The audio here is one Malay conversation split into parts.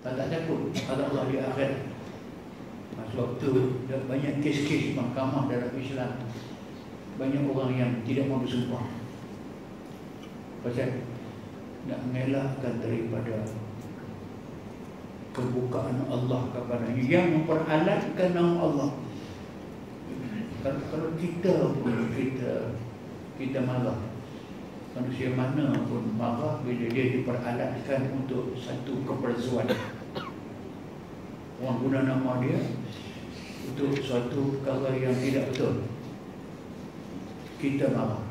Tak takut pada Allah di akhirat. Sebab tu banyak kes-kes mahkamah dalam Islam, banyak orang yang tidak mahu bersumpah pasal nak mengelakkan daripada kebukaan Allah kepadanya yang memperalatkan nama Allah. Kalau kita pun kita marah, manusia mana pun marah bila dia diperalatkan untuk satu kepalsuan. Orang guna nama dia untuk suatu perkara yang tidak betul, kita marah.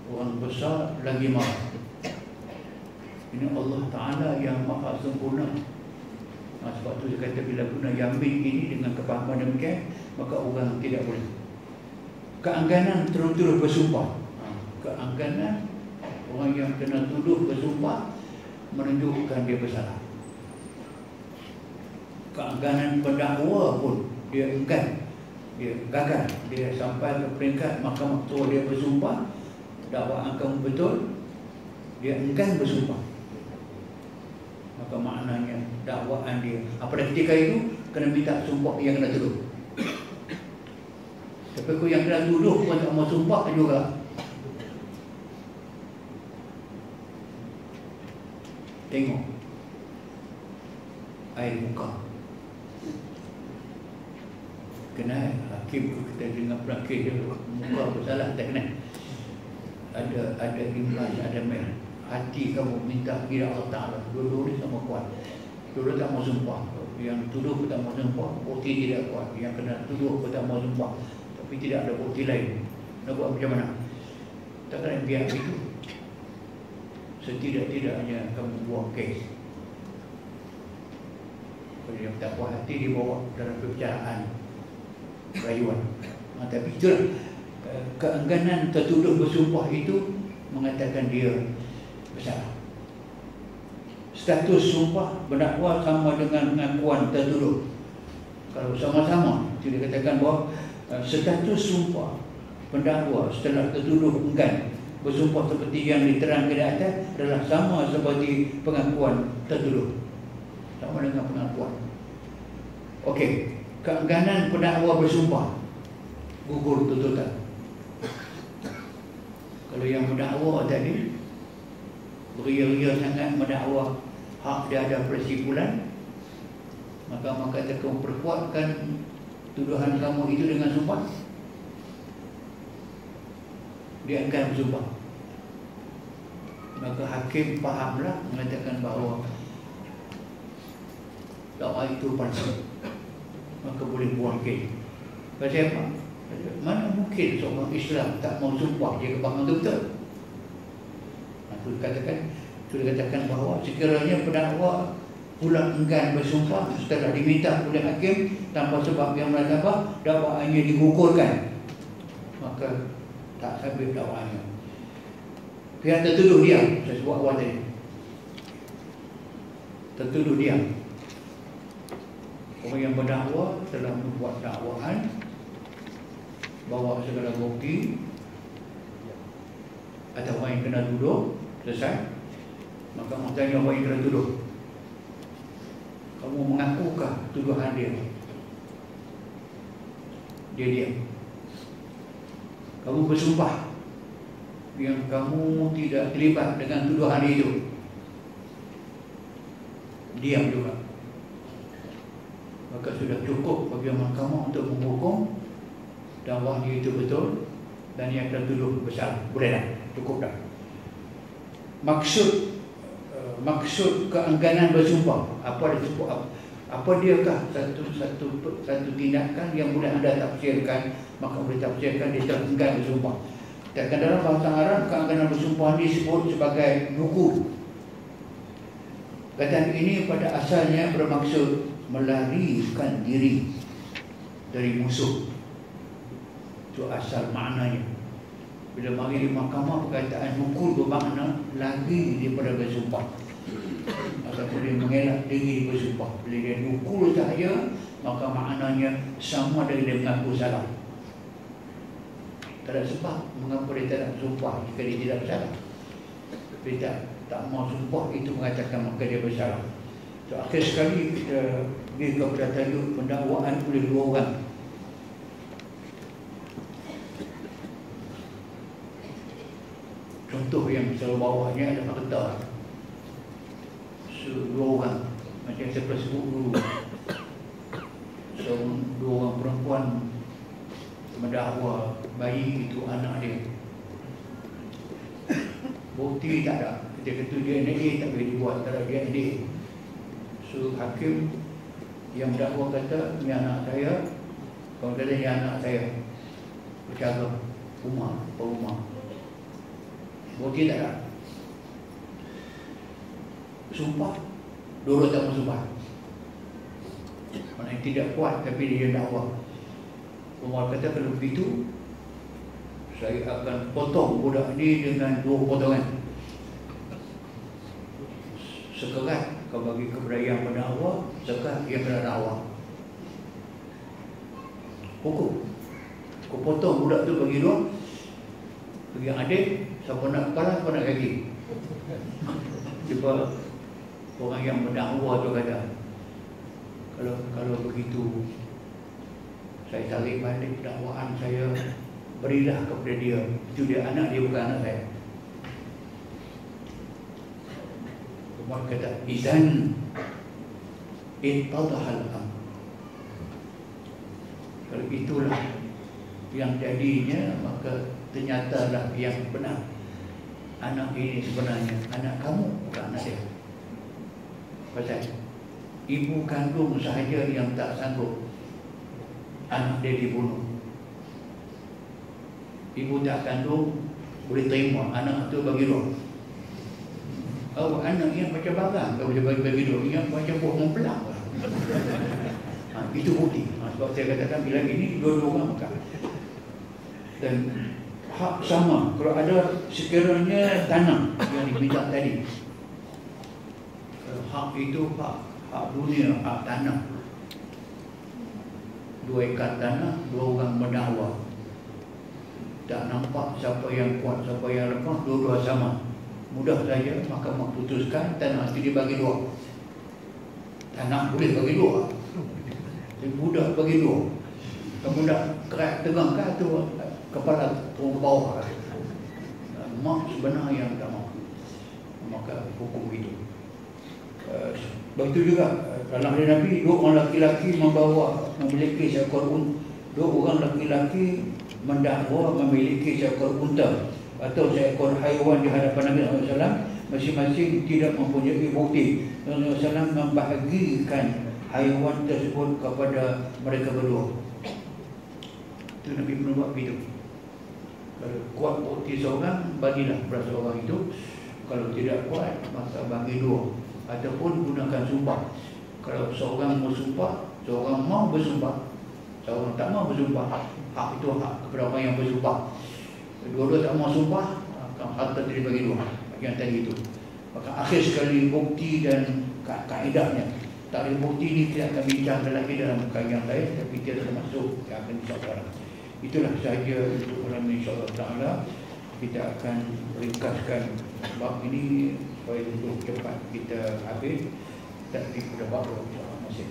Orang besar lagi marah. Ini Allah Ta'ala yang maha sempurna. Sebab tu dia kata bila guna yamin ini dengan kepahaman demikian, maka orang tidak boleh. Keangganan terus-terus bersumpah. Keangganan orang yang kena tuduh bersumpah menunjukkan dia bersalah. Keangganan pendakwa pun dia enggan, dia gagal, dia sampai ke peringkat mahkamah ketua dia bersumpah, dakwaan kamu betul, dia enggan bersumpah, maka maknanya dakwaan dia pada ketika itu kena minta sumpah yang kena tuduh. Tapi kau yang kena tuduh pun tak mau sumpah juga. Tengok air muka. Kena hakim kita dengar pelakir dia muka bersalah tak kena. Ada imbas, ada merah. Hati kamu minta kepada Allah Ta'ala, dua-dua ni sama kuat. Dua-dua tak mau sumpah. Yang tuduh pun tak mau sumpah, bukti tidak kuat. Yang kena tuduh pun tak mau sumpah, tapi tidak ada bukti lain. Nak buat macam mana? Takkan biar itu. Setidak-tidaknya kamu buang kes. Kalau yang tak puas hati dibawa dalam perbicaraan rayuan. Tapi itulah keengganan tertuduh bersumpah itu mengatakan dia bersalah. Status sumpah berdakwa sama dengan pengakuan tertuduh. Kalau sama-sama, dia katakan bahawa status sumpah pendakwa setelah tertuduh enggan bersumpah seperti yang diterangkan di atas adalah sama seperti pengakuan tertuduh. Sama dengan pengakuan. Okey, keengganan pendakwa bersumpah gugur tuntutan. Kalau yang mendakwa tadi beria-ria sangat mendakwa hak dia ada persimpulan, maka kamu perkuatkan tuduhan kamu itu dengan sumpah, dia akan bersumpah. Maka hakim fahamlah mengatakan bahawa dakwa itu palsu, maka boleh buang kes. Pasal apa? Mana mungkin seorang Islam tak mau sumpah dia kebahagiaan betul? Itu dikatakan bahawa sekiranya pendakwa pula enggan bersumpah setelah diminta oleh hakim tanpa sebab yang menasabah, dakwaannya digugurkan, maka tak habis dakwaannya. Pihak tertuduh diam. Saya sebut awal tadi, tertuduh diam. Orang yang berdakwa telah membuat dakwaan, bawa segala bukti, atau orang yang kena tuduh selesai, maka tanya orang yang kena tuduh, kamu mengakukah tuduhan dia? Dia diam. Kamu bersumpah yang kamu tidak terlibat dengan tuduhan itu? Diam juga. Maka sudah cukup bagi mahkamah untuk menghukum dakwah dia itu betul dan yang tertuduh bersalah. Boleh dah, cukup dah. Maksud keengganan bersumpah, apa diakah satu tindakan yang boleh anda tafsirkan, maka boleh tafsirkan dia telah enggan bersumpah. Dan dalam bahasa Arab, keengganan bersumpah disebut sebagai nukur. Kataan ini pada asalnya bermaksud melarikan diri dari musuh. Itu asal maknanya. Bila mari di mahkamah, perkataan nukur bermakna lari daripada bersumpah, ataupun dia mengelak diri bersumpah. Bila dia nukur sahaja, maka maknanya sama dengan dia mengaku salah. Tak ada sebab mengapa dia tak nak bersumpah jika dia tidak bersalah. Dia tak mau sumpah itu mengatakan maka dia bersalah. So, akhir sekali kita pergi kepada tajuk pendakwaan oleh dua orang. Contoh yang selalu bawahnya adalah fakta. Dua orang, macam saya pernah sebut dulu, dua orang perempuan mendakwa bayi itu anak dia. Bukti tak ada. Ketika itu DNA tak boleh dibuat, tak ada DNA. So hakim yang mendakwa kata, ini anak saya. Kalau kata ini anak saya, bercakap rumah, rumah. Bukti tak ada. Sumpah, dua-dua tak mau sumpah. Maksudnya tidak kuat, tapi dia dakwa. Umar kata kalau begitu, saya akan potong budak ini dengan 2 potongan. Sekerat kau bagi kepada yang pendakwa, sekerat yang kena dakwa. Hukum. Kau potong budak tu bagi 2, bagi adik, siapa nak kepala, siapa nak kaki. Sebab orang yang mendakwa tu kata, kalau begitu, saya tarik balik dakwaan saya, berilah kepada dia. Itu dia anak dia, bukan anak saya. Umar kata, izan ittadahal amr. Kalau itulah yang jadinya, maka ternyatalah yang benar. Anak ini sebenarnya anak kamu, bukan anak dia. Pasal ibu kandung sahaja yang tak sanggup, anak dia dibunuh. Ibu tak kandung boleh terima anak tu bagi 2. Oh, anak yang macam barang kalau dia bagi 2, yang macam buah mempelak. Itu bukti. Sebab saya katakan bila ini dua-dua orang makan. Dan hak sama. Kalau ada sekiranya tanah yang diminta tadi, hak itu hak dunia, hak tanah. 2 ekar tanah, 2 orang mendakwa. Tak nampak siapa yang kuat, siapa yang lemah, dua-dua sama. Mudah saja mahkamah putuskan tanah itu dibagi 2. Tanah boleh bagi 2. Jadi mudah bagi 2. Kemudian kerat tegang ke tu kepala turun ke bawah. Mak sebenarnya yang tak mahu. Maka hukum itu. Begitu juga dalam hadis Nabi, 2 orang laki-laki memiliki seekor unta. 2 orang laki-laki mendakwa memiliki seekor unta atau seekor haiwan di hadapan Nabi SAW, masing-masing tidak mempunyai bukti. Nabi SAW membahagikan haiwan tersebut kepada mereka berdua. Itu Nabi pernah buat begitu. Kalau kuat bukti seorang, bagilah kepada seorang itu. Kalau tidak kuat, maka bagi 2. Ataupun gunakan sumpah. Kalau seorang mau sumpah, seorang mau bersumpah, seorang tak mau bersumpah, hak itu hak kepada orang yang bersumpah. Dua-dua tak mau sumpah, harta tadi bagi 2. Yang tadi itu. Maka akhir sekali bukti dan kaedahnya. Tak ada bukti ini tidak akan bincang lagi dalam perkara yang lain, tapi dia termasuk yang akan disampaikan. Itulah sahaja untuk malam ini, insyaAllah ta'ala. Kita akan ringkaskan bab ini supaya untuk cepat kita habis. Tak di pada bab insyaAllah masih.